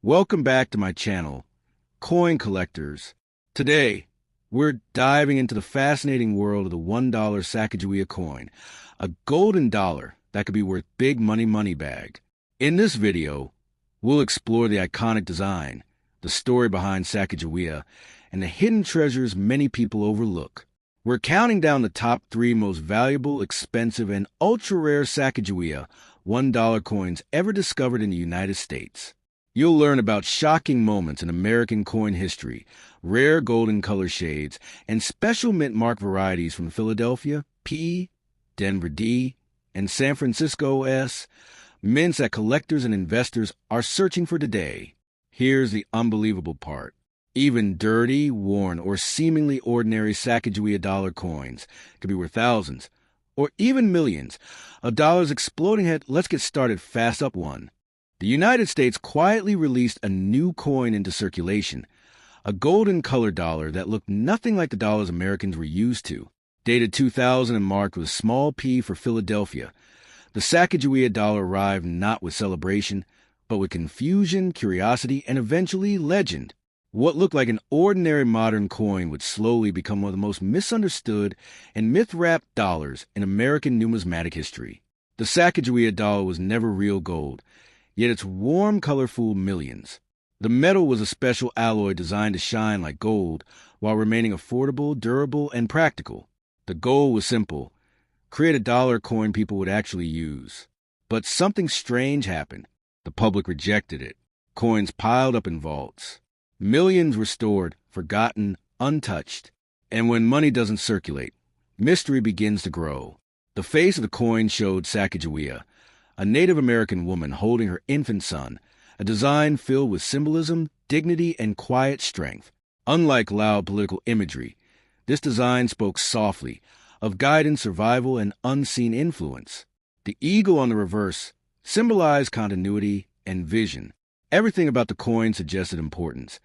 Welcome back to my channel, Coin Collectors. Today, we're diving into the fascinating world of the $1 Sacagawea coin, a golden dollar that could be worth big money bag. In this video, we'll explore the iconic design, the story behind Sacagawea, and the hidden treasures many people overlook. We're counting down the top 3 most valuable, expensive, and ultra-rare Sacagawea $1 coins ever discovered in the United States. You'll learn about shocking moments in American coin history, rare golden color shades, and special mint mark varieties from Philadelphia, P, Denver, D, and San Francisco, S, mints that collectors and investors are searching for today. Here's the unbelievable part. Even dirty, worn, or seemingly ordinary Sacagawea dollar coins could be worth thousands, or even millions. A dollar's exploding head. Let's get started fast up one. The United States quietly released a new coin into circulation, a golden color dollar that looked nothing like the dollars Americans were used to. Dated 2000 and marked with small p for Philadelphia, the Sacagawea dollar arrived not with celebration, but with confusion, curiosity, and eventually legend. What looked like an ordinary modern coin would slowly become one of the most misunderstood and myth-wrapped dollars in American numismatic history. The Sacagawea dollar was never real gold, yet its warm color fooled millions. The metal was a special alloy designed to shine like gold while remaining affordable, durable, and practical. The goal was simple: create a dollar coin people would actually use. But something strange happened. The public rejected it. Coins piled up in vaults. Millions were stored, forgotten, untouched. And when money doesn't circulate, mystery begins to grow. The face of the coin showed Sacagawea, a Native American woman holding her infant son, a design filled with symbolism, dignity, and quiet strength. Unlike loud political imagery, this design spoke softly, of guidance, survival, and unseen influence. The eagle on the reverse symbolized continuity and vision. Everything about the coin suggested importance,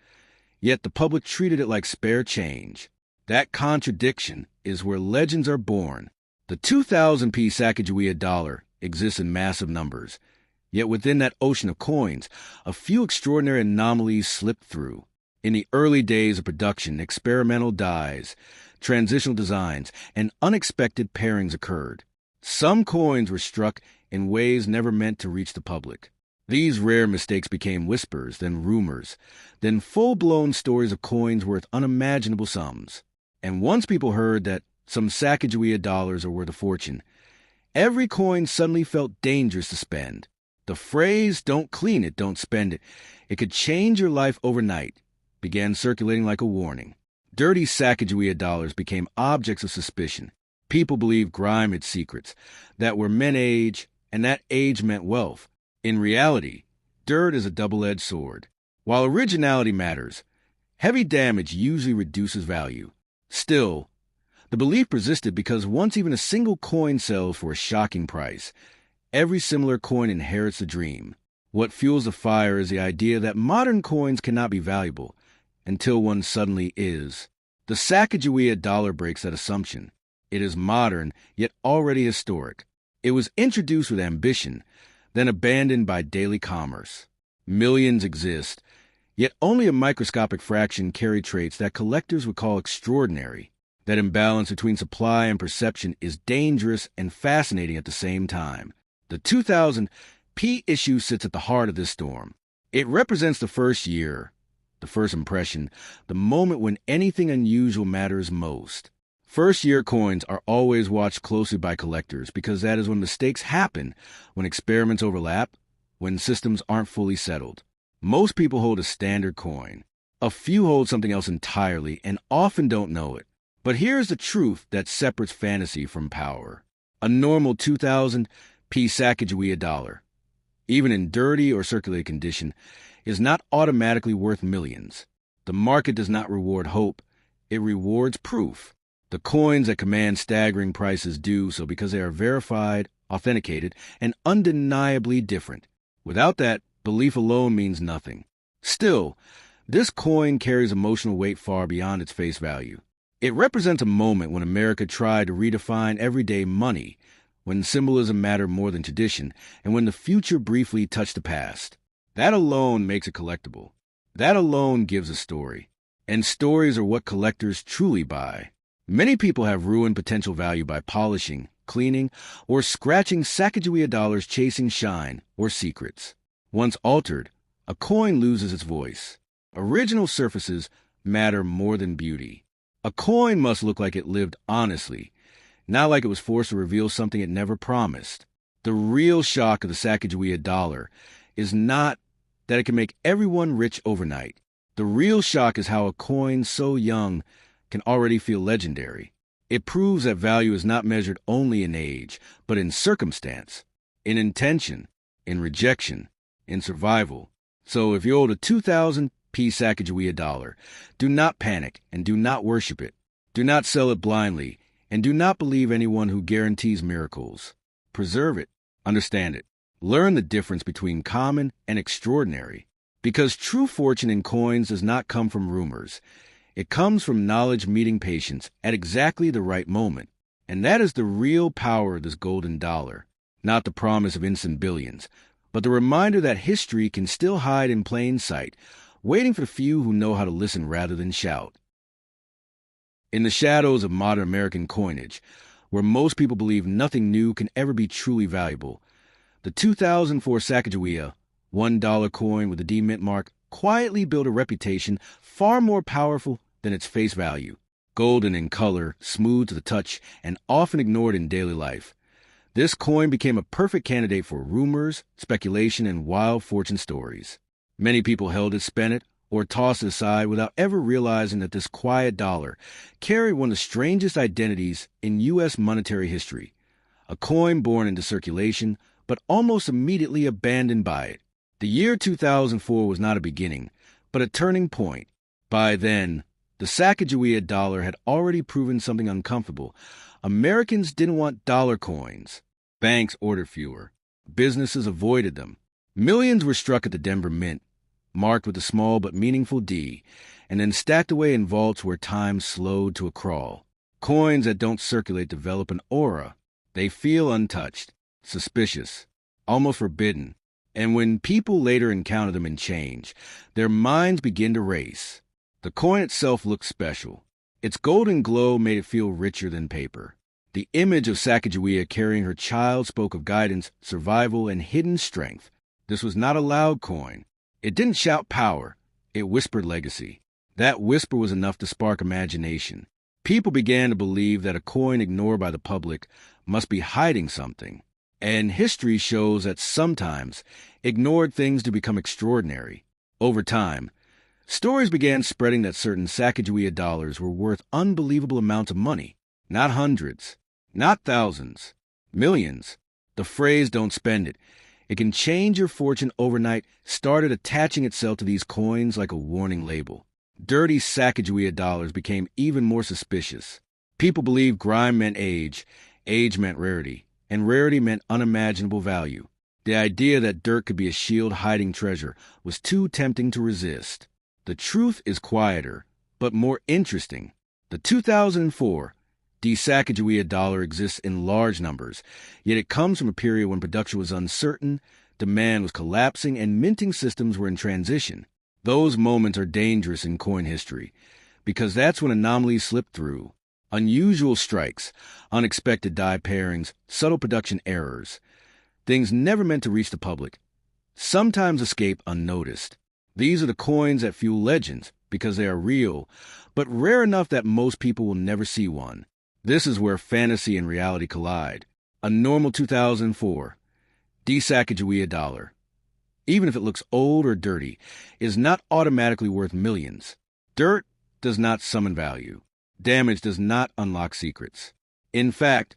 yet the public treated it like spare change. That contradiction is where legends are born. The 2000p Sacagawea dollar exists in massive numbers, yet within that ocean of coins, a few extraordinary anomalies slipped through. In the early days of production, experimental dyes, transitional designs, and unexpected pairings occurred. Some coins were struck in ways never meant to reach the public. These rare mistakes became whispers, then rumors, then full-blown stories of coins worth unimaginable sums. And once people heard that some Sacagawea dollars are worth a fortune, every coin suddenly felt dangerous to spend. The phrase, "don't clean it, don't spend it, it could change your life overnight," began circulating like a warning. Dirty Sacagawea dollars became objects of suspicion. People believed grime hid secrets, that were meant age, and that age meant wealth. In reality, dirt is a double-edged sword. While originality matters, heavy damage usually reduces value. Still, the belief persisted because once even a single coin sells for a shocking price, every similar coin inherits the dream. What fuels the fire is the idea that modern coins cannot be valuable until one suddenly is. The Sacagawea dollar breaks that assumption. It is modern, yet already historic. It was introduced with ambition, then abandoned by daily commerce. Millions exist, yet only a microscopic fraction carry traits that collectors would call extraordinary. That imbalance between supply and perception is dangerous and fascinating at the same time. The 2000p issue sits at the heart of this storm. It represents the first year, the first impression, the moment when anything unusual matters most. First-year coins are always watched closely by collectors because that is when mistakes happen, when experiments overlap, when systems aren't fully settled. Most people hold a standard coin. A few hold something else entirely and often don't know it. But here's the truth that separates fantasy from power. A normal 2000p Sacagawea dollar, even in dirty or circulated condition, is not automatically worth millions. The market does not reward hope, it rewards proof. The coins that command staggering prices do so because they are verified, authenticated, and undeniably different. Without that, belief alone means nothing. Still, this coin carries emotional weight far beyond its face value. It represents a moment when America tried to redefine everyday money, when symbolism mattered more than tradition, and when the future briefly touched the past. That alone makes it collectible. That alone gives a story. And stories are what collectors truly buy. Many people have ruined potential value by polishing, cleaning, or scratching Sacagawea dollars chasing shine or secrets. Once altered, a coin loses its voice. Original surfaces matter more than beauty. A coin must look like it lived honestly, not like it was forced to reveal something it never promised. The real shock of the Sacagawea dollar is not that it can make everyone rich overnight. The real shock is how a coin so young can already feel legendary. It proves that value is not measured only in age, but in circumstance, in intention, in rejection, in survival. So if you hold a 2,000p Sacagawea dollar, do not panic and do not worship it. Do not sell it blindly, and do not believe anyone who guarantees miracles. Preserve it, understand it, learn the difference between common and extraordinary. Because true fortune in coins does not come from rumors. It comes from knowledge meeting patience at exactly the right moment. And that is the real power of this golden dollar. Not the promise of instant billions, but the reminder that history can still hide in plain sight, waiting for the few who know how to listen rather than shout. In the shadows of modern American coinage, where most people believe nothing new can ever be truly valuable, the 2004 Sacagawea $1 coin with a D mint mark quietly built a reputation far more powerful than its face value. Golden in color, smooth to the touch, and often ignored in daily life, this coin became a perfect candidate for rumors, speculation, and wild fortune stories. Many people held it, spent it, or tossed it aside without ever realizing that this quiet dollar carried one of the strangest identities in U.S. monetary history. A coin born into circulation, but almost immediately abandoned by it. The year 2004 was not a beginning, but a turning point. By then, the Sacagawea dollar had already proven something uncomfortable. Americans didn't want dollar coins. Banks ordered fewer. Businesses avoided them. Millions were struck at the Denver Mint, marked with a small but meaningful D, and then stacked away in vaults where time slowed to a crawl. Coins that don't circulate develop an aura. They feel untouched, suspicious, almost forbidden. And when people later encounter them and change, their minds begin to race. The coin itself looked special. Its golden glow made it feel richer than paper. The image of Sacagawea carrying her child spoke of guidance, survival, and hidden strength. This was not a loud coin. It didn't shout power. It whispered legacy. That whisper was enough to spark imagination. People began to believe that a coin ignored by the public must be hiding something. And history shows that sometimes ignored things do become extraordinary. Over time, stories began spreading that certain Sacagawea dollars were worth unbelievable amounts of money. Not hundreds, not thousands, millions. The phrase "don't spend it, it can change your fortune overnight" started attaching itself to these coins like a warning label. Dirty Sacagawea dollars became even more suspicious. People believed grime meant age meant rarity, and rarity meant unimaginable value. The idea that dirt could be a shield hiding treasure was too tempting to resist. The truth is quieter, but more interesting. The 2004 Sacagawea dollar exists in large numbers, yet it comes from a period when production was uncertain, demand was collapsing, and minting systems were in transition. Those moments are dangerous in coin history, because that's when anomalies slip through. Unusual strikes, unexpected die pairings, subtle production errors. Things never meant to reach the public, sometimes escape unnoticed. These are the coins that fuel legends, because they are real, but rare enough that most people will never see one. This is where fantasy and reality collide. A normal 2004 Sacagawea dollar, even if it looks old or dirty, is not automatically worth millions. Dirt does not summon value. Damage does not unlock secrets. In fact,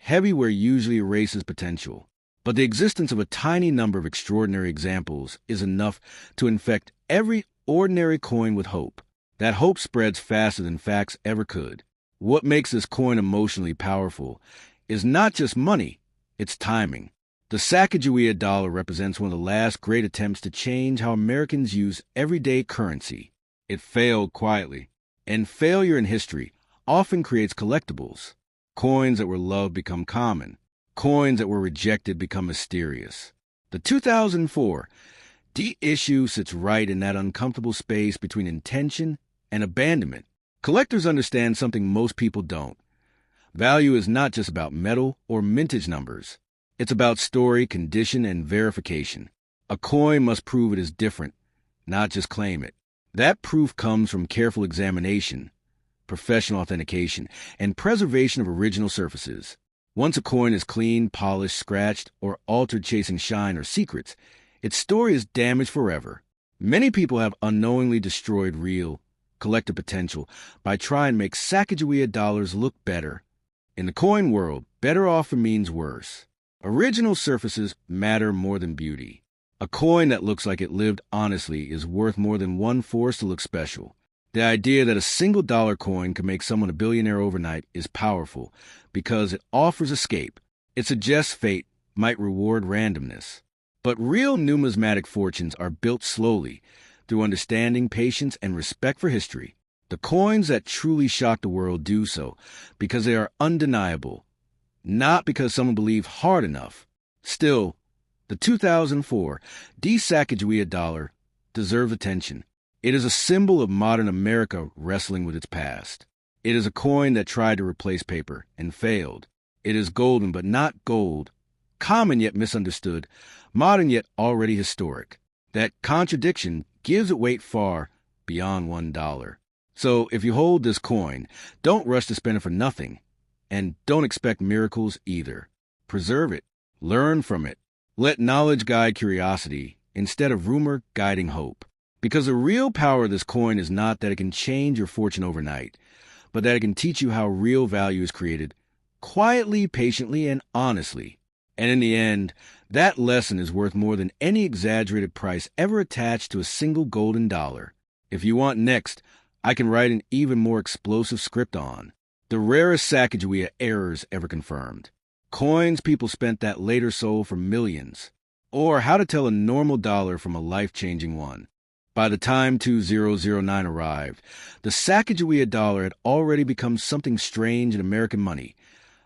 heavyware usually erases potential. But the existence of a tiny number of extraordinary examples is enough to infect every ordinary coin with hope. That hope spreads faster than facts ever could. What makes this coin emotionally powerful is not just money, it's timing. The Sacagawea dollar represents one of the last great attempts to change how Americans use everyday currency. It failed quietly, and failure in history often creates collectibles. Coins that were loved become common. Coins that were rejected become mysterious. The 2004 The issue sits right in that uncomfortable space between intention and abandonment. Collectors understand something most people don't. Value is not just about metal or mintage numbers. It's about story, condition, and verification. A coin must prove it is different, not just claim it. That proof comes from careful examination, professional authentication, and preservation of original surfaces. Once a coin is clean, polished, scratched, or altered chasing shine or secrets, its story is damaged forever. Many people have unknowingly destroyed real, collector potential by trying to make Sacagawea dollars look better. In the coin world, better often means worse. Original surfaces matter more than beauty. A coin that looks like it lived honestly is worth more than one forced to look special. The idea that a single dollar coin can make someone a billionaire overnight is powerful because it offers escape. It suggests fate might reward randomness. But real numismatic fortunes are built slowly, through understanding, patience, and respect for history. The coins that truly shock the world do so because they are undeniable, not because someone believed hard enough. Still, the 2004 Sacagawea dollar deserves attention. It is a symbol of modern America wrestling with its past. It is a coin that tried to replace paper and failed. It is golden but not gold, common yet misunderstood, modern yet already historic. That contradiction gives it weight far beyond $1. So if you hold this coin, don't rush to spend it for nothing. And don't expect miracles either. Preserve it. Learn from it. Let knowledge guide curiosity instead of rumor guiding hope. Because the real power of this coin is not that it can change your fortune overnight, but that it can teach you how real value is created quietly, patiently, and honestly. And in the end, that lesson is worth more than any exaggerated price ever attached to a single golden dollar. If you want next, I can write an even more explosive script on the rarest Sacagawea errors ever confirmed, coins people spent that later sold for millions, or how to tell a normal dollar from a life-changing one. By the time 2009 arrived, the Sacagawea dollar had already become something strange in American money,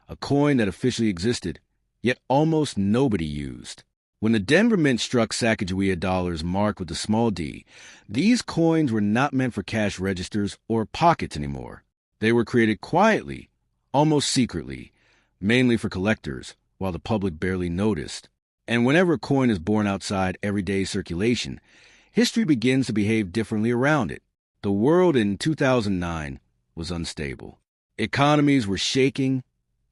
a coin that officially existed, yet almost nobody used. When the Denver Mint struck Sacagawea dollars marked with a small d, these coins were not meant for cash registers or pockets anymore. They were created quietly, almost secretly, mainly for collectors, while the public barely noticed. And whenever a coin is born outside everyday circulation, history begins to behave differently around it. The world in 2009 was unstable. Economies were shaking,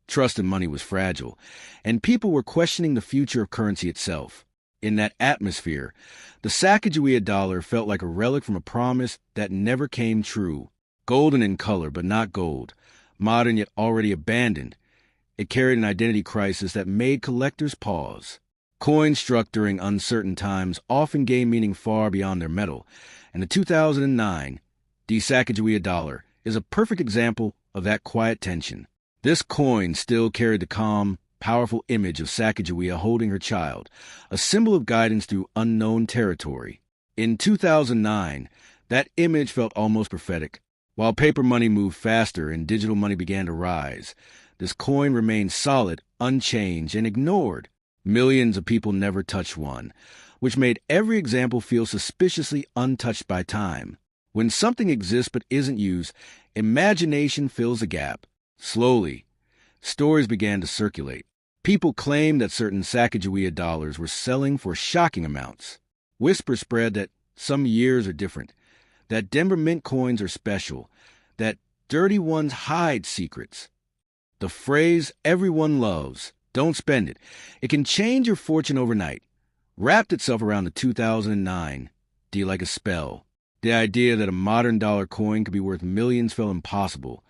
trust in money was fragile, and people were questioning the future of currency itself. In that atmosphere, the Sacagawea dollar felt like a relic from a promise that never came true. Golden in color, but not gold. Modern yet already abandoned. It carried an identity crisis that made collectors pause. Coins struck during uncertain times often gain meaning far beyond their metal, and the 2009 Sacagawea dollar is a perfect example of that quiet tension. This coin still carried the calm, powerful image of Sacagawea holding her child, a symbol of guidance through unknown territory. In 2009, that image felt almost prophetic. While paper money moved faster and digital money began to rise, this coin remained solid, unchanged, and ignored. Millions of people never touched one, which made every example feel suspiciously untouched by time. When something exists but isn't used, imagination fills the gap. Slowly, stories began to circulate. People claimed that certain Sacagawea dollars were selling for shocking amounts. Whispers spread that some years are different, that Denver Mint coins are special, that dirty ones hide secrets. The phrase everyone loves, don't spend it, it can change your fortune overnight, wrapped itself around the 2009 D like a spell. The idea that a modern dollar coin could be worth millions felt impossible,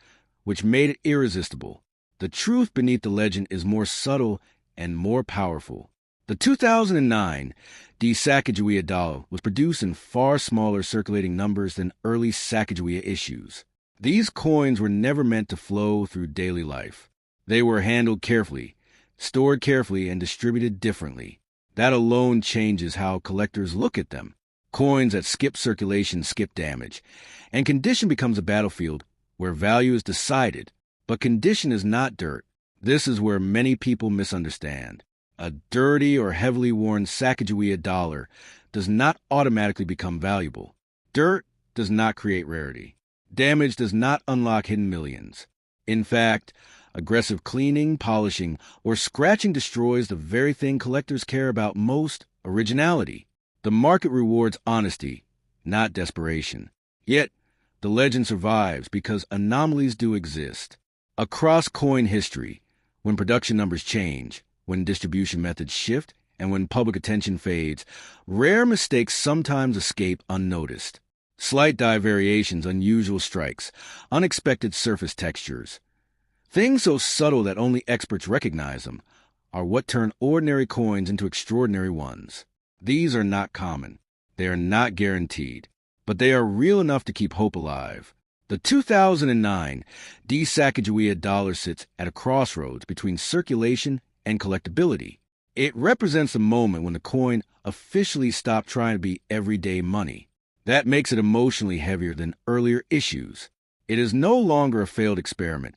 which made it irresistible. The truth beneath the legend is more subtle and more powerful. The 2009 Sacagawea dollar was produced in far smaller circulating numbers than early Sacagawea issues. These coins were never meant to flow through daily life. They were handled carefully, stored carefully, and distributed differently. That alone changes how collectors look at them. Coins that skip circulation skip damage, and condition becomes a battlefield where value is decided, but condition is not dirt. This is where many people misunderstand. A dirty or heavily worn Sacagawea dollar does not automatically become valuable. Dirt does not create rarity. Damage does not unlock hidden millions. In fact, aggressive cleaning, polishing, or scratching destroys the very thing collectors care about most: originality. The market rewards honesty, not desperation. Yet, the legend survives because anomalies do exist. Across coin history, when production numbers change, when distribution methods shift, and when public attention fades, rare mistakes sometimes escape unnoticed. Slight dye variations, unusual strikes, unexpected surface textures. Things so subtle that only experts recognize them are what turn ordinary coins into extraordinary ones. These are not common. They are not guaranteed. But they are real enough to keep hope alive. The 2009 Sacagawea dollar sits at a crossroads between circulation and collectability. It represents the moment when the coin officially stopped trying to be everyday money. That makes it emotionally heavier than earlier issues. It is no longer a failed experiment.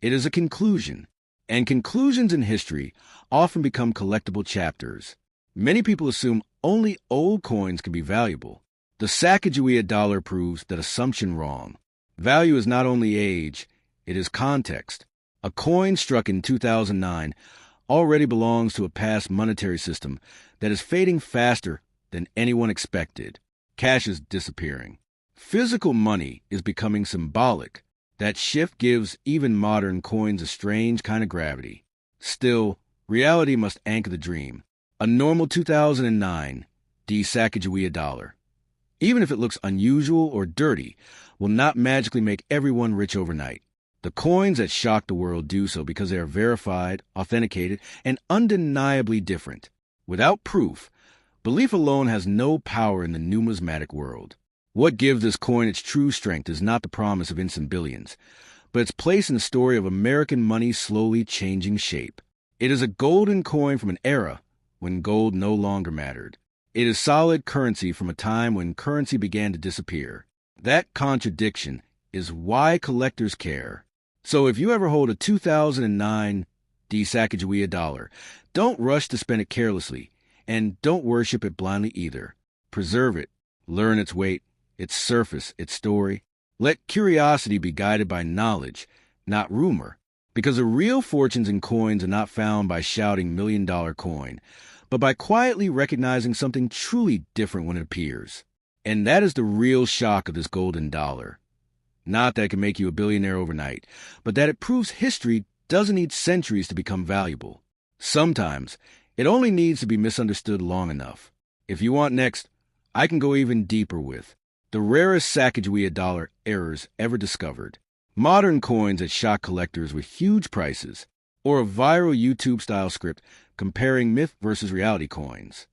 It is a conclusion. And conclusions in history often become collectible chapters. Many people assume only old coins can be valuable. The Sacagawea dollar proves that assumption wrong. Value is not only age, it is context. A coin struck in 2009 already belongs to a past monetary system that is fading faster than anyone expected. Cash is disappearing. Physical money is becoming symbolic. That shift gives even modern coins a strange kind of gravity. Still, reality must anchor the dream. A normal 2009 Sacagawea dollar, even if it looks unusual or dirty, will not magically make everyone rich overnight. The coins that shock the world do so because they are verified, authenticated, and undeniably different. Without proof, belief alone has no power in the numismatic world. What gives this coin its true strength is not the promise of instant billions, but its place in the story of American money slowly changing shape. It is a golden coin from an era when gold no longer mattered. It is solid currency from a time when currency began to disappear. That contradiction is why collectors care. So if you ever hold a 2009 Sacagawea dollar, don't rush to spend it carelessly, and don't worship it blindly either. Preserve it, learn its weight, its surface, its story. Let curiosity be guided by knowledge, not rumor, because the real fortunes in coins are not found by shouting $1 million coin, but by quietly recognizing something truly different when it appears. And that is the real shock of this golden dollar. Not that it can make you a billionaire overnight, but that it proves history doesn't need centuries to become valuable. Sometimes, it only needs to be misunderstood long enough. If you want next, I can go even deeper with the rarest Sacagawea dollar errors ever discovered, modern coins that shock collectors with huge prices, or a viral YouTube-style script comparing myth versus reality coins.